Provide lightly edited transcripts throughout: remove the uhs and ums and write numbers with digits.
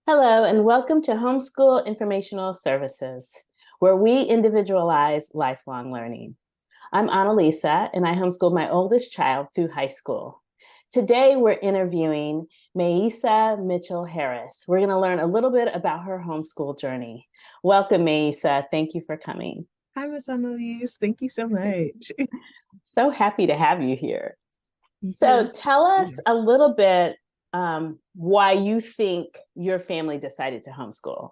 Hello, and welcome to Homeschool Informational Services, where we individualize lifelong learning. I'm Annélisa, and I homeschooled my oldest child through high school. Today, we're interviewing Mayeesa Mitchell Harris. We're going to learn a little bit about her homeschool journey. Welcome, Mayeesa. Thank you for coming. Hi, Miss Annalise. Thank you so much. So happy to have you here. You're So, tell us a little bit why you think your family decided to homeschool.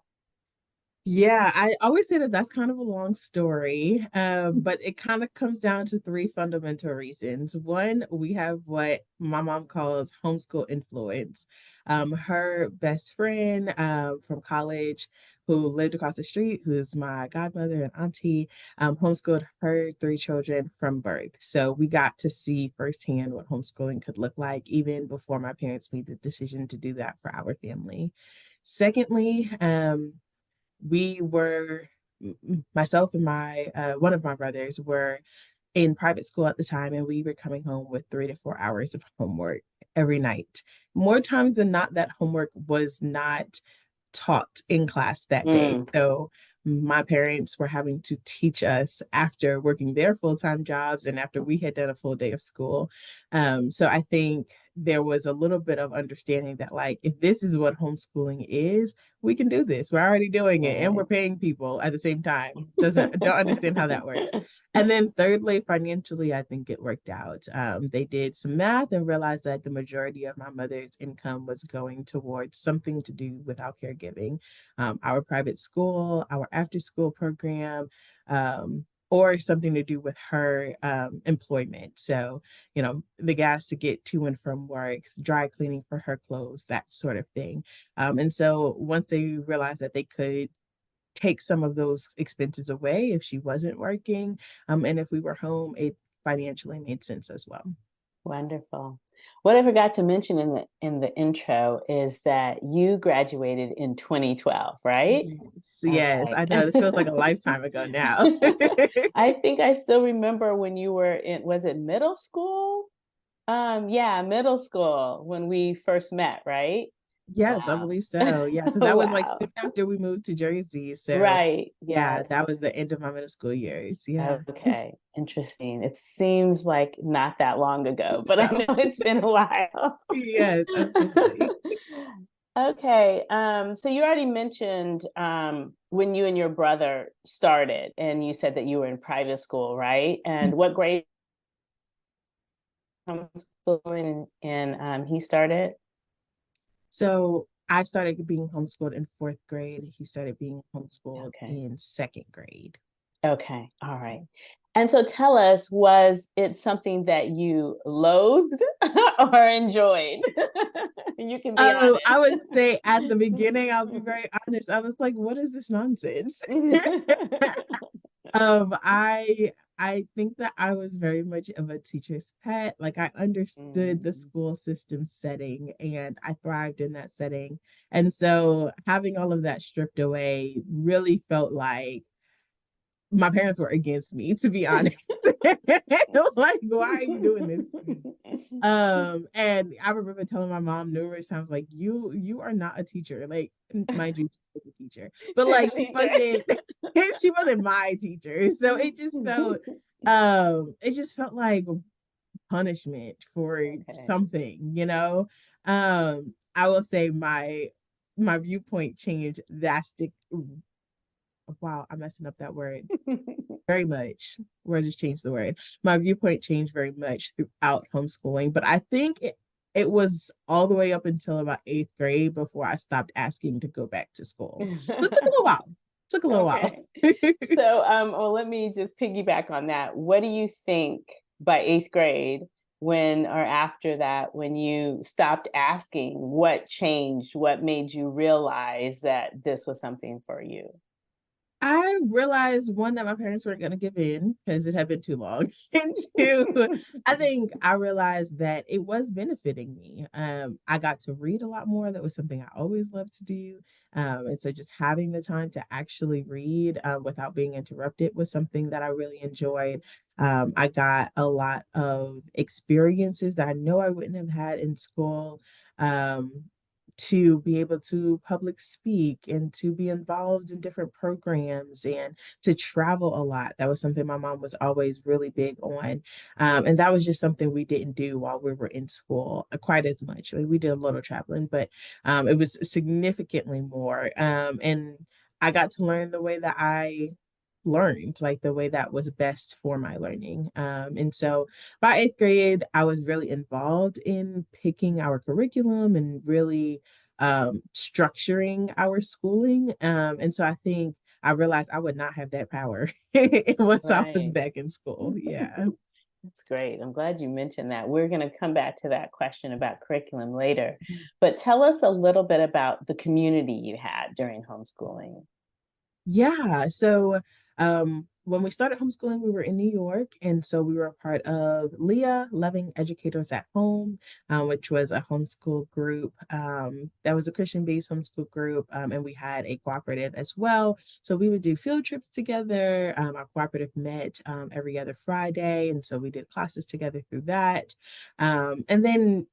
Yeah, I always say that that's kind of a long story, but it kind of comes down to three fundamental reasons. One, we have what my mom calls homeschool influence. Her best friend from college who lived across the street, who's my godmother and auntie, homeschooled her three children from birth. So we got to see firsthand what homeschooling could look like even before my parents made the decision to do that for our family. Secondly, we were myself and my one of my brothers were in private school at the time, and we were coming home with 3 to 4 hours of homework every night. More times than not, that homework was not taught in class that day. Mm. So my parents were having to teach us after working their full-time jobs and after we had done a full day of school. So I think there was a little bit of understanding that, like, if this is what homeschooling is, we can do this. We're already doing it and we're Right. paying people at the same time. Don't understand how that works. And then thirdly, financially, I think it worked out. They did some math and realized that the majority of my mother's income was going towards something to do with our caregiving, our private school, our after school program, or something to do with her employment. So, the gas to get to and from work, dry cleaning for her clothes, that sort of thing. And so once they realized that they could take some of those expenses away if she wasn't working, and if we were home, it financially made sense as well. Wonderful. What I forgot to mention in the intro is that you graduated in 2012, right? Yes, All yes, right. I know. It feels like a lifetime ago now. I think I still remember when you were in, was it middle school? Yeah, middle school when we first met, right? Yes, I Wow. believe so. Yeah, because that was like Wow. soon after we moved to Jersey. So Right. yeah, Yes. that was the end of my middle school years. Yeah. Okay. Interesting. It seems like not that long ago, but I No. know it's been a while. Yes, absolutely. Okay. So you already mentioned when you and your brother started, and you said that you were in private school, right? And what grade homeschooling and he started? So I started being homeschooled in fourth grade. He started being homeschooled Okay. in second grade. Okay. All right. And so tell us, was it something that you loathed or enjoyed? You can be I honest. would say at the beginning, I'll be very honest. I was like, what is this nonsense? I think that I was very much of a teacher's pet. Like I understood the Mm. school system setting and I thrived in that setting. And so having all of that stripped away really felt like my parents were against me, to be honest. Like, why are you doing this to me? And I remember telling my mom numerous times, like, you are not a teacher. Like, mind you, she was a teacher, but She's a like she teacher. wasn't she wasn't my teacher. So it just felt like punishment for Okay. something. I will say my viewpoint changed drastic. Wow, I'm messing up that word very much. We'll just change the word. My viewpoint changed very much throughout homeschooling, but I think it was all the way up until about eighth grade before I stopped asking to go back to school. So it took a little while. Took a little while. Okay. So, well, let me just piggyback on that. What do you think by eighth grade, when or after that, when you stopped asking, what changed? What made you realize that this was something for you? I realized one that my parents weren't going to give in because it had been too long. And two, I think I realized that it was benefiting me. I got to read a lot more. That was something I always loved to do. And so just having the time to actually read without being interrupted was something that I really enjoyed. I got a lot of experiences that I know I wouldn't have had in school. to be able to public speak and to be involved in different programs and to travel a lot. That was something my mom was always really big on. And that was just something we didn't do while we were in school quite as much. Like, we did a little traveling, but it was significantly more. And I got to learn the way that I learned, like the way that was best for my learning. And so by eighth grade, I was really involved in picking our curriculum and really structuring our schooling. And so I think I realized I would not have that power once I was Right. back in school. Yeah. That's great. I'm glad you mentioned that. We're going to come back to that question about curriculum later. But tell us a little bit about the community you had during homeschooling. Yeah. So when we started homeschooling, we were in New York. And so we were a part of Leah, Loving Educators at Home, which was a homeschool group. That was a Christian-based homeschool group. And we had a cooperative as well. So we would do field trips together. Our cooperative met every other Friday. And so we did classes together through that. And then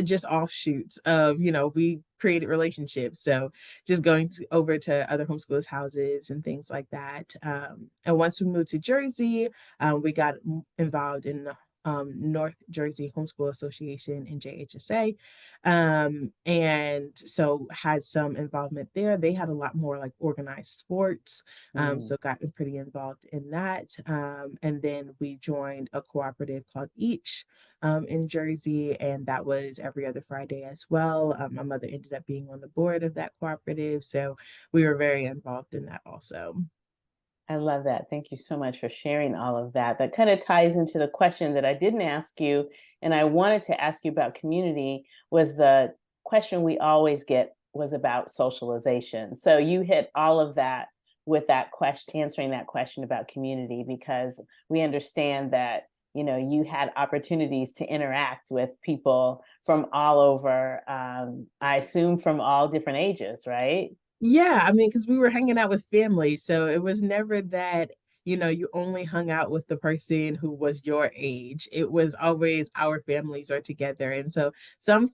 just offshoots of, we created relationships. So just going over to other homeschoolers' houses and things like that. And once we moved to Jersey, we got involved in the North Jersey Homeschool Association and JHSA. And so had some involvement there. They had a lot more like organized sports. Mm, So got pretty involved in that. And then we joined a cooperative called Each in Jersey, and that was every other Friday as well. My mother ended up being on the board of that cooperative, so we were very involved in that also. I love that. Thank you so much for sharing all of that. That kind of ties into the question that I didn't ask you, and I wanted to ask you about community, was the question we always get was about socialization. So you hit all of that with that question, answering that question about community, because we understand that, you had opportunities to interact with people from all over, I assume from all different ages, right? Yeah, I mean, because we were hanging out with family, so it was never that, you only hung out with the person who was your age. It was always our families are together. And so some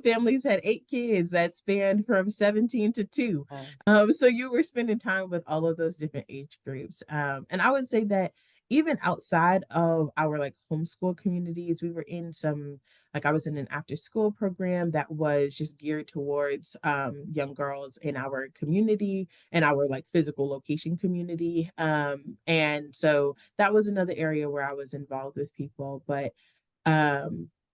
families had 8 kids that spanned from 17 to 2. Uh, So you were spending time with all of those different age groups. And I would say that even outside of our like homeschool communities, we were in some, like I was in an after school program that was just geared towards young girls in our community and our like physical location community. And so that was another area where I was involved with people. But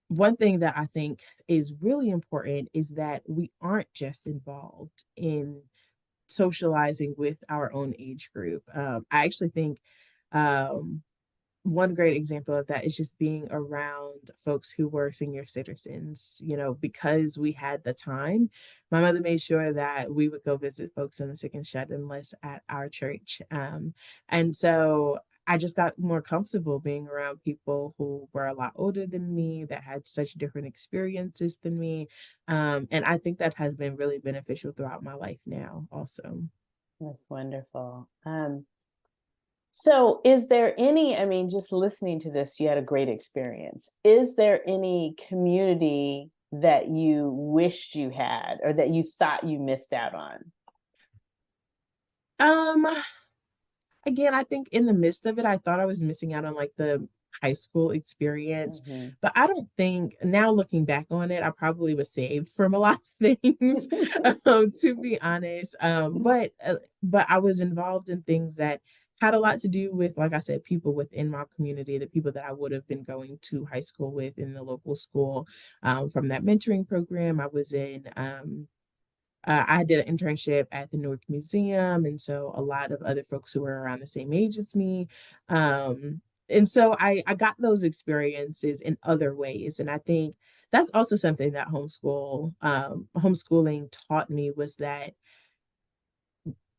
one thing that I think is really important is that we aren't just involved in socializing with our own age group. I actually think um, one great example of that is just being around folks who were senior citizens, because we had the time. My mother made sure that we would go visit folks on the sick and shut in list at our church. And so I just got more comfortable being around people who were a lot older than me, that had such different experiences than me. And I think that has been really beneficial throughout my life now, also. that's wonderful. So, is there any, I mean, just listening to this, you had a great experience. Is there any community that you wished you had or that you thought you missed out on? Um, Again, I think in the midst of it, I thought I was missing out on like the high school experience, Mhm. but I don't think now looking back on it, I probably was saved from a lot of things, to be honest. But I was involved in things that had a lot to do with, like I said, people within my community, the people that I would have been going to high school with in the local school. From that mentoring program, I was in. I did an internship at the Newark Museum, and so a lot of other folks who were around the same age as me. And so I got those experiences in other ways, and I think that's also something that homeschooling taught me, was that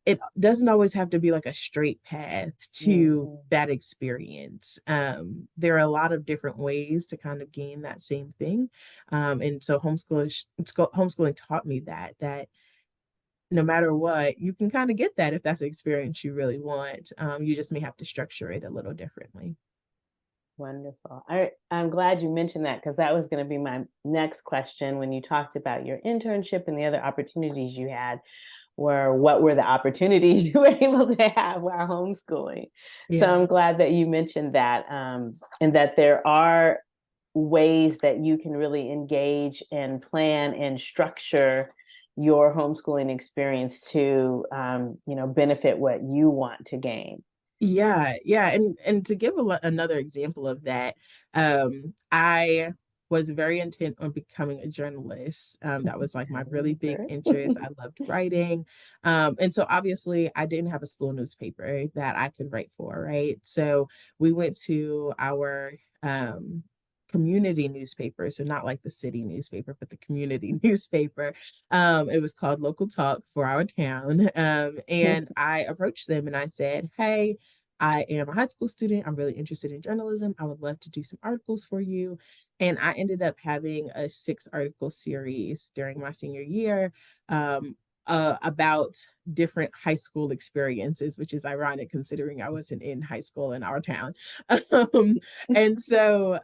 it doesn't always have to be like a straight path to Mhm. that experience. There are a lot of different ways to kind of gain that same thing. And so homeschooling taught me that no matter what, you can kind of get that if that's the experience you really want. You just may have to structure it a little differently. Wonderful. I'm glad you mentioned that because that was going to be my next question when you talked about your internship and the other opportunities you had. Were what were the opportunities you were able to have while homeschooling? So Yeah. I'm glad that you mentioned that, and that there are ways that you can really engage and plan and structure your homeschooling experience to, benefit what you want to gain. Yeah, yeah, and to give another example of that, I was very intent on becoming a journalist. That was like my I really big remember. interest. I loved writing, and so obviously I didn't have a school newspaper that I could write for, right? So we went to our community newspaper, so not like the city newspaper, but the community newspaper. It was called Local Talk for our town, and I approached them and I said, "Hey." I am a high school student. I'm really interested in journalism. I would love to do some articles for you. And I ended up having a 6 article series during my senior year about different high school experiences, which is ironic considering I wasn't in high school in our town. Um, and so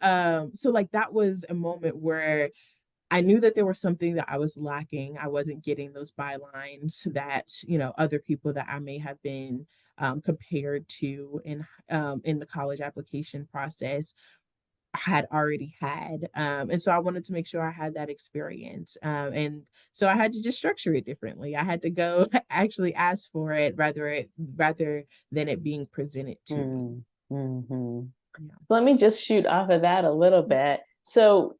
like that was a moment where I knew that there was something that I was lacking. I wasn't getting those bylines that, other people that I may have been compared to in the college application process had already had. And so I wanted to make sure I had that experience. And so I had to just structure it differently. I had to go actually ask for it rather than it being presented to me. Mm, hmm. Yeah. Let me just shoot off of that a little bit. So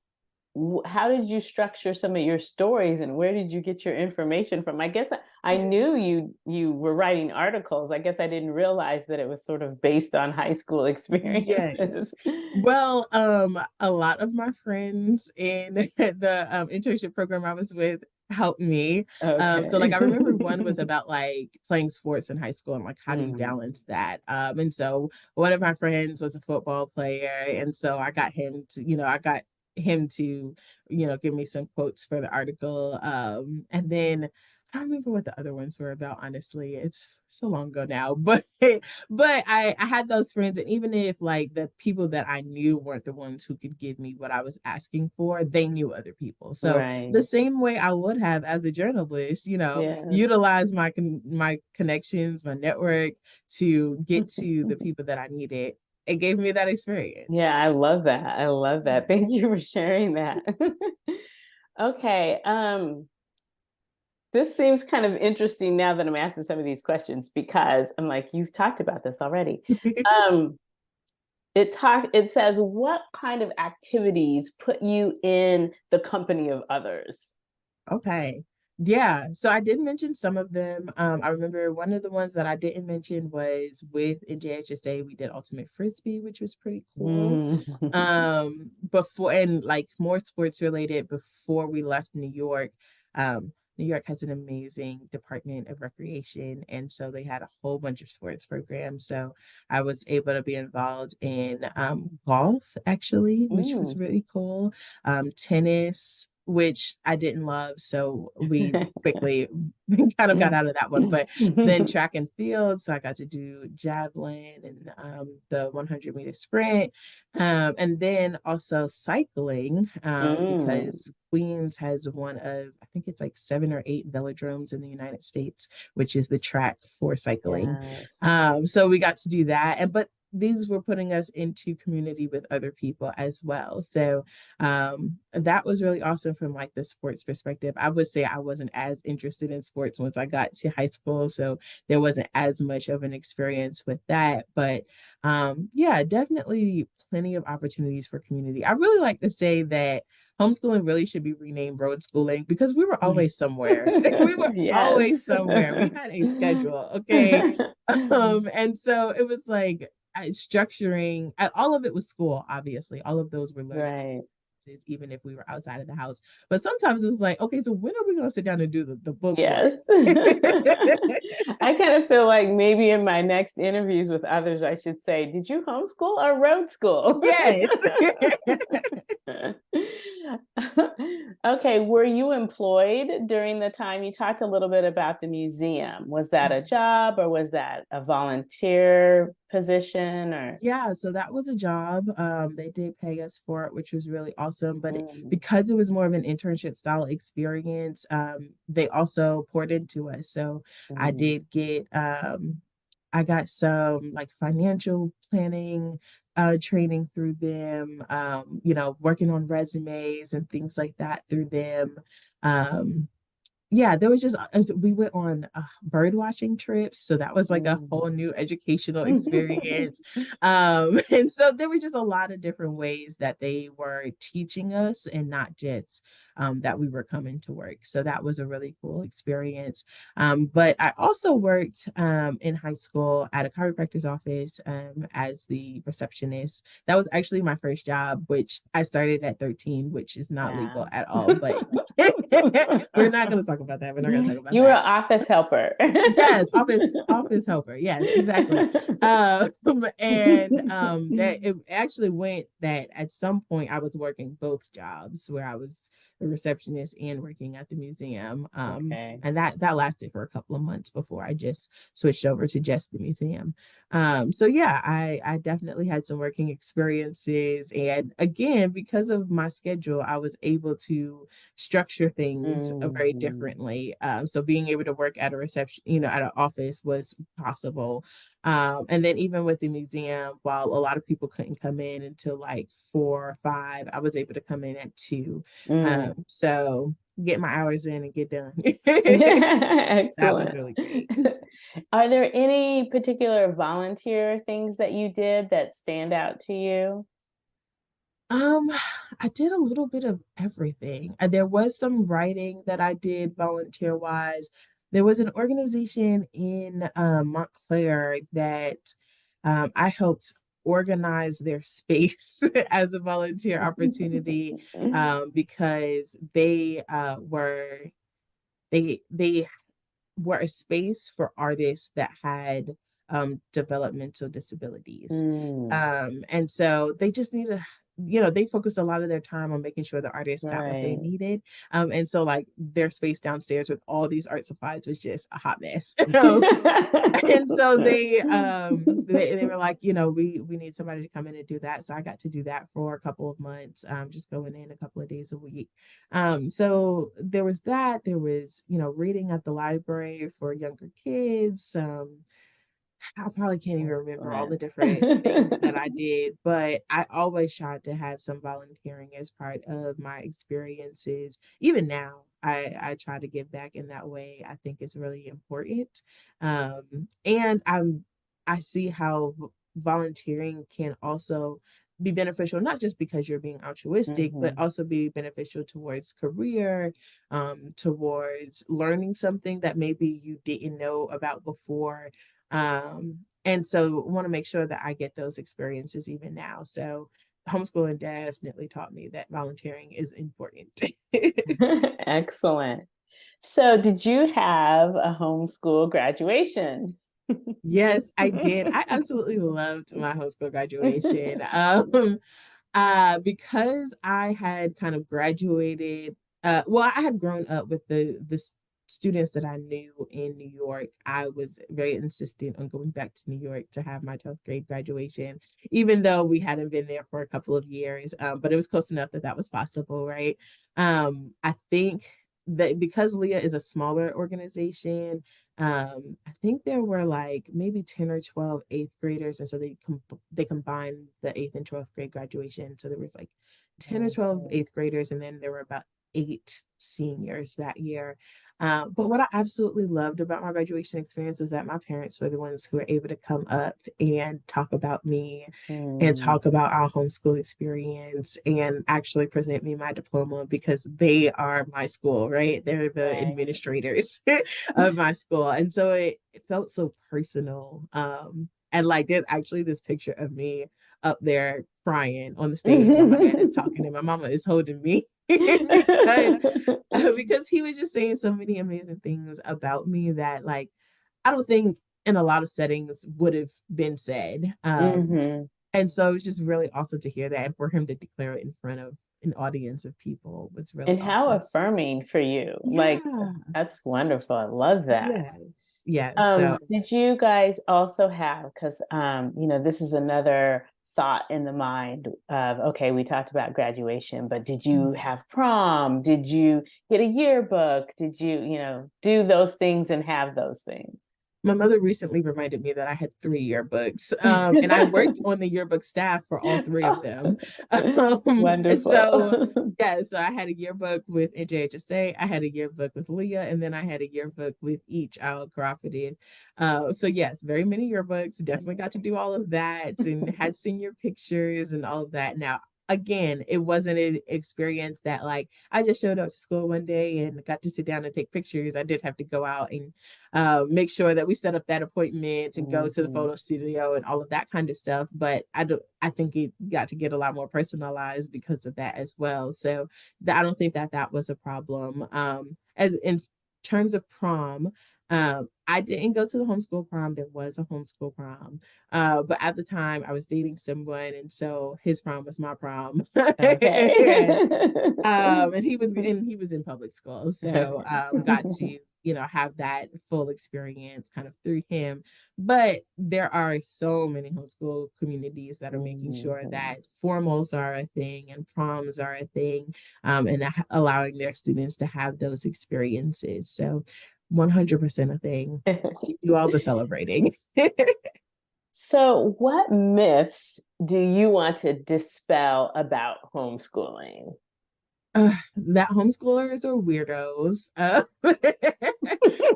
how did you structure some of your stories and where did you get your information from? I guess I knew you were writing articles. I guess I didn't realize that it was sort of based on high school Yes. experiences. Well, a lot of my friends in the internship program I was with helped me. So like Okay. I remember one was about like playing sports in high school and like how do you Mm, balance that? And so one of my friends was a football player, and so I got him to give me some quotes for the article. And then I don't remember what the other ones were about, honestly. It's so long ago now, but I had those friends, and even if like the people that I knew weren't the ones who could give me what I was asking for, they knew other people. So the right. same way I would have as a journalist, Yes. utilize my connections, my network to get to the people that I needed. It gave me that Yeah, experience. I love that. I love that. Thank you for sharing that. Okay. This seems kind of interesting now that I'm asking some of these questions because I'm like, you've talked about this already. Um, it says what kind of activities put you in the company of others? Okay. Yeah. So I did mention some of them. I remember one of the ones that I didn't mention was with NJHSA, we did Ultimate Frisbee, which was pretty cool. Mm. Before and like more sports related before we left New York. New York has an amazing Department of Recreation, and so they had a whole bunch of sports programs. So I was able to be involved in golf, actually, which was Mm. really cool. Tennis, which I didn't love, so we quickly kind of got out of that one. But then track and field, so I got to do javelin and the 100-meter sprint, and then also cycling, Mm. because Queens has one of, I think it's like 7 or 8 velodromes in the United States, which is the track for cycling. Yes. So we got to do that, and but these were putting us into community with other people as well. So that was really awesome from like the sports perspective. I would say I wasn't as interested in sports once I got to high school, so there wasn't as much of an experience with that. But yeah, definitely plenty of opportunities for community. I really like to say that homeschooling really should be renamed road schooling because we were always somewhere. We were Yes. always somewhere. We had a schedule, okay? And so it was like structuring, all of it was school, obviously. All of those were learning Right. experiences, even if we were outside of the house. But sometimes it was like, okay, so when are we going to sit down and do the book work? Yes. I kind of feel like maybe in my next interviews with others, I should say, did you homeschool or road school? Yes. Okay, were you employed during the time you talked a little bit about the museum? Was that a job or was that a volunteer position or? Yeah, so that was a job. They did pay us for it, which was really awesome. But Mm, because it was more of an internship style experience, they also poured into us. So I mm, did get, I got some like financial planning training through them, working on resumes and things like that through them. Um, yeah, there was just we went on bird watching trips, so that was like a mm. whole new educational experience. And so there were just a lot of different ways that they were teaching us and not just that we were coming to work. So that was a really cool experience. But I also worked in high school at a chiropractor's office as the receptionist. That was actually my first job, which I started at 13, which is not legal Wow. at all, but we're not going to talk about that. We're not going to talk about You were that. an office helper. Yes, office helper. Yes, exactly. And that it actually went that at some point I was working both jobs where I was the receptionist and working at the museum. Okay. And that lasted for a couple of months before I just switched over to just the museum. So yeah, I definitely had some working experiences, and again, because of my schedule, I was able to structure things very Mhm. differently. So being able to work at a reception, at an office was possible. And then even with the museum, while a lot of people couldn't come in until like 4 or 5, I was able to come in at 2. Mm. So get my hours in and get done. That was Excellent. really great. Are there any particular volunteer things that you did that stand out to you? Um, I did a little bit of everything. There was some writing that I did volunteer wise. There was an organization in Montclair that I helped organize their space as a volunteer opportunity because they were a space for artists that had developmental disabilities. Mm, And so they just needed, they focused a lot of their time on making sure the artists got what they right. needed. And so like their space downstairs with all these art supplies was just a hot mess. And so they were like, we need somebody to come in and do that. So I got to do that for a couple of months, just going in a couple of days a week. So there was that. There was, reading at the library for younger kids. I probably can't even remember all Excellent. the different things that I did, but I always tried to have some volunteering as part of my experiences. Even now, I try to give back in that way. I think it's really important. And I see how volunteering can also be beneficial, not just because you're being altruistic, but Mhm. also be beneficial towards career, towards learning something that maybe you didn't know about before, and so want to make sure that I get those experiences even now. So homeschooling definitely taught me that volunteering is important. Excellent. So, did you have a homeschool graduation? Yes, I did. I absolutely loved my homeschool graduation. Because I had kind of graduated, well, I had grown up with the students that I knew in New York. I was very insistent on going back to New York to have my 12th grade graduation, even though we hadn't been there for a couple of years. But it was close enough that that was possible, right? I think that because Leah is a smaller organization, I think there were like maybe 10 or 12 eighth graders, and so they combined the eighth and 12th grade graduation. So there was like 10 or 12 Mhm. eighth graders, and then there were about 8 seniors that year. But what I absolutely loved about my graduation experience was that my parents were the ones who were able to come up and talk about me and Mm, talk about our homeschool experience and actually present me my diploma because they are my school, right? They're the right. administrators of my school. And so it felt so personal. And like there's actually this picture of me up there crying on the stage while my dad is talking and my mama is holding me because because he was just saying so many amazing things about me that like I don't think in a lot of settings would have been said. Mhm. And so it was just really awesome to hear that and for him to declare it in front of an audience of people was really And how awesome. affirming for you. Like, Yeah. that's wonderful. I love that. Yes. Yes. So Did you guys also have, because this is another thought in the mind of, okay, we talked about graduation, but did you have prom? Did you get a yearbook? Did you, do those things and have those things? my mother recently reminded me that I had three yearbooks, and I worked on the yearbook staff for all three of them. So Wonderful. yeah, so I had a yearbook with NJHSA, I had a yearbook with Leah, and then I had a yearbook with each child cooperative. So yes, very many yearbooks. Definitely got to do all of that, and had senior pictures and all of that. Now, again, it wasn't an experience that like I just showed up to school one day and got to sit down and take pictures. I did have to go out and make sure that we set up that appointment and go to the Mhm. photo studio and all of that kind of stuff. But I think it got to get a lot more personalized because of that as well. So I don't think that that was a problem. As in terms of prom, I didn't go to the homeschool prom. There was a homeschool prom, but at the time I was dating someone, and so his prom was my prom. and Okay. he was in public school, so Okay. got to have that full experience kind of through him. But there are so many homeschool communities that are making sure Mhm. that formals are a thing and proms are a thing, and allowing their students to have those experiences. So 100% a thing. We do all the celebrating. So, what myths do you want to dispel about homeschooling? That homeschoolers are weirdos.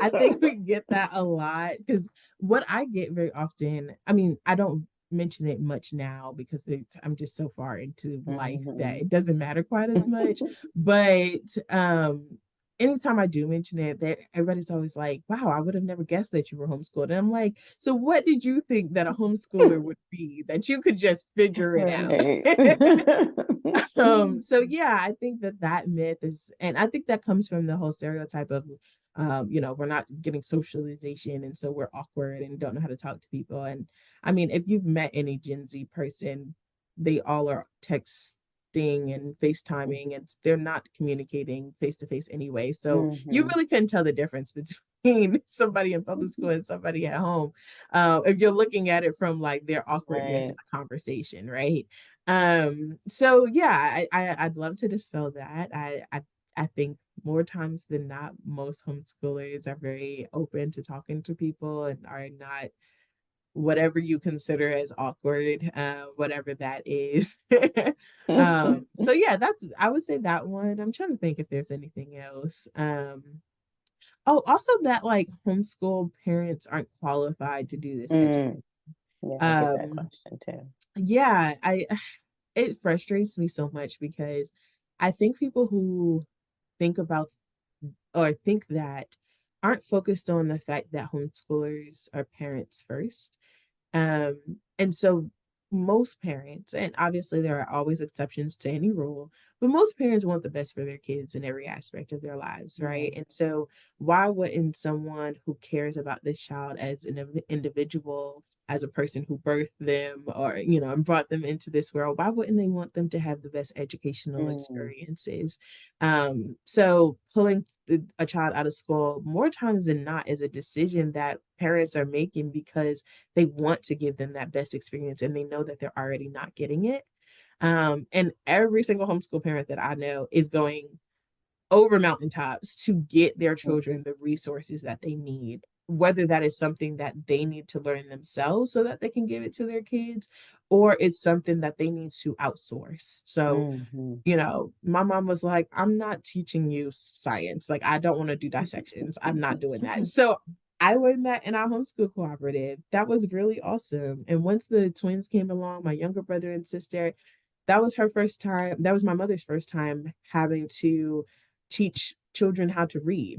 I think we get that a lot because what I get very often, I mean, I don't mention it much now because I'm just so far into life that Mhm. it doesn't matter quite as much. But anytime I do mention it, everybody's always like, wow, I would have never guessed that you were homeschooled. And I'm like, so what did you think that a homeschooler would be that you could just figure it out? Right. So yeah, I think that that myth is, and I think that comes from the whole stereotype of, we're not getting socialization, and so we're awkward and don't know how to talk to people. And I mean, if you've met any Gen Z person, they all are texting and FaceTiming, and they're not communicating face to face anyway. So you Mhm. really couldn't tell the difference between somebody in public school and somebody at home, if you're looking at it from like their awkwardness in Right. a conversation, right? So yeah, I'd love to dispel that. I think more times than not, most homeschoolers are very open to talking to people and are not whatever you consider as awkward, whatever that is. So yeah, that's I would say that one. I'm trying to think if there's anything else. Oh, also that like homeschool parents aren't qualified to do this education. Mm. Yeah, I get that Um, question too. yeah, I it frustrates me so much because I think people who think about or think that aren't focused on the fact that homeschoolers are parents first. And so most parents, and obviously there are always exceptions to any rule, but most parents want the best for their kids in every aspect of their lives, right? Right. And so why wouldn't someone who cares about this child as an individual, as a person who birthed them or, and brought them into this world, why wouldn't they want them to have the best educational Mm. experiences? So pulling a child out of school more times than not is a decision that parents are making because they want to give them that best experience and they know that they're already not getting it. And every single homeschool parent that I know is going over mountaintops to get their children the resources that they need, whether that is something that they need to learn themselves so that they can give it to their kids, or it's something that they need to outsource. So Mhm. my mom was like, I'm not teaching you science. Like, I don't want to do dissections. I'm not doing that. So I learned that in our homeschool cooperative. That was really awesome. And once the twins came along, my younger brother and sister, that was her first time. That was my mother's first time having to teach children how to read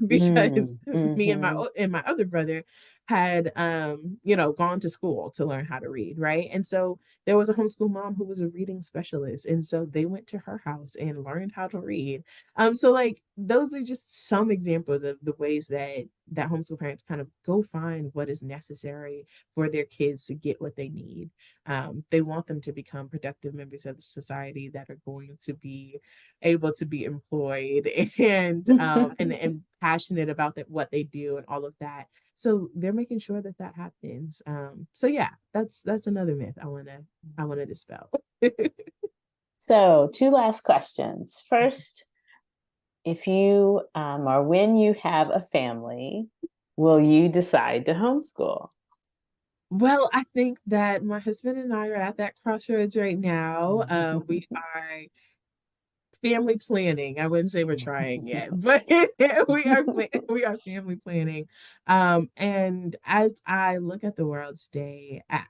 because Mm. me and Mhm. my other brother had gone to school to learn how to read, right? And so there was a homeschool mom who was a reading specialist, and so they went to her house and learned how to read. So like those are just some examples of the ways that homeschool parents kind of go find what is necessary for their kids to get what they need. They want them to become productive members of the society that are going to be able to be employed and passionate about what they do and all of that. So they're making sure that that happens. So yeah, that's another myth I want to dispel. So, two last questions. First, if you or when you have a family, will you decide to homeschool? Well, I think that my husband and I are at that crossroads right now. We are family planning. I wouldn't say we're trying yet, but we are family planning. And as I look at the world today, I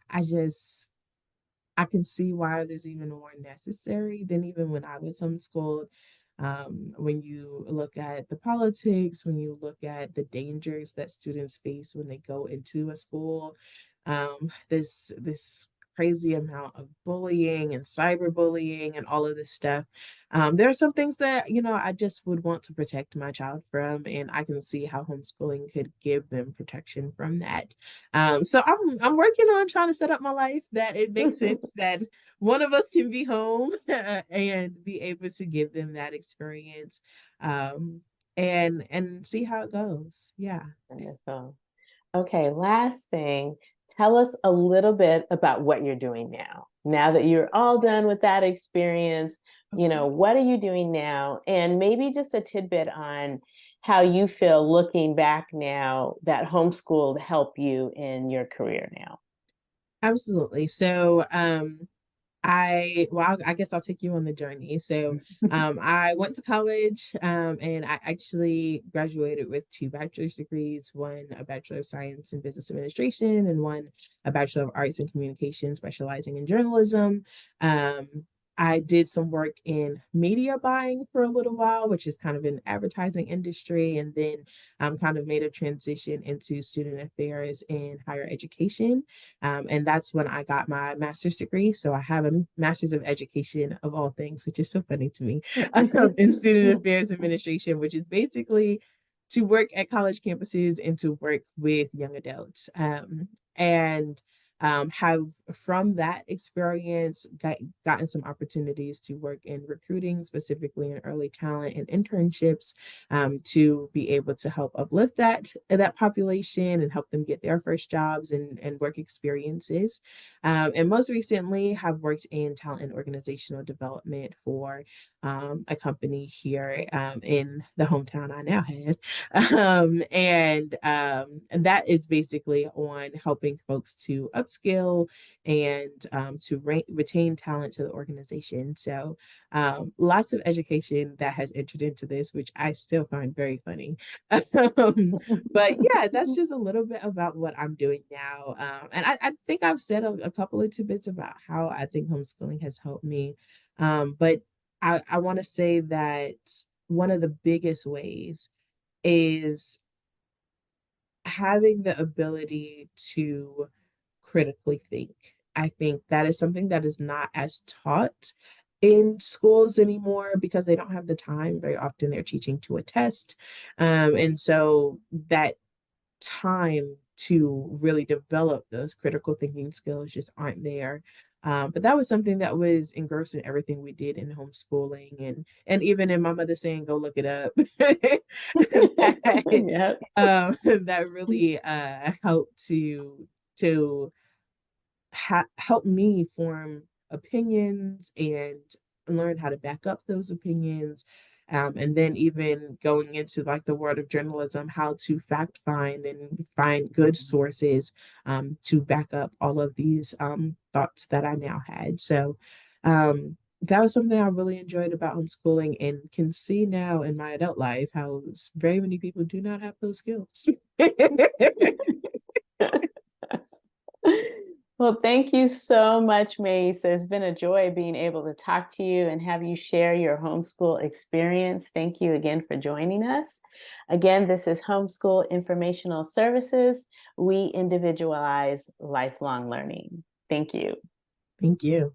can see why it is even more necessary than even when I was homeschooled. When you look at the politics, when you look at the dangers that students face when they go into a school, this crazy amount of bullying and cyberbullying and all of this stuff. There are some things that, I just would want to protect my child from, and I can see how homeschooling could give them protection from that. So I'm working on trying to set up my life that it makes sense that one of us can be home and be able to give them that experience, and see how it goes. Yeah. Wonderful. Okay, last thing, tell us a little bit about what you're doing now. Now that you're all done with that experience, Okay. what are you doing now? And maybe just a tidbit on how you feel looking back now that homeschool helped you in your career now. Absolutely. So, I guess I'll take you on the journey. So, I went to college, and I actually graduated with two bachelor's degrees, one a Bachelor of Science in Business Administration and one a Bachelor of Arts in Communication, specializing in journalism. I did some work in media buying for a little while, which is kind of in the advertising industry, and then kind of made a transition into student affairs in higher education. And that's when I got my master's degree. So I have a master's of education of all things, which is so funny to me, in student affairs administration, which is basically to work at college campuses and to work with young adults. And have from that experience gotten some opportunities to work in recruiting, specifically in early talent and internships, to be able to help uplift that population and help them get their first jobs and work experiences. And most recently, have worked in talent and organizational development for a company here in the hometown I now have. And that is basically on helping folks to upskill and to retain talent to the organization. So lots of education that has entered into this, which I still find very funny. But yeah, that's just a little bit about what I'm doing now. And I think I've said a couple of tidbits about how I think homeschooling has helped me. But I want to say that one of the biggest ways is having the ability to critically think. I think that is something that is not as taught in schools anymore because they don't have the time. Very often they're teaching to a test. And so that time to really develop those critical thinking skills just aren't there. But that was something that was engrossed in everything we did in homeschooling, and even in my mother saying, "Go look it up." that, Yep. that really helped to help me form opinions and learn how to back up those opinions. And then even going into like the world of journalism, how to fact find and find good sources to back up all of these thoughts that I now had. So that was something I really enjoyed about homeschooling and can see now in my adult life how very many people do not have those skills. Well, thank you so much, Mayeesa. It's been a joy being able to talk to you and have you share your homeschool experience. Thank you again for joining us. Again, this is Homeschool Informational Services. We individualize lifelong learning. Thank you. Thank you.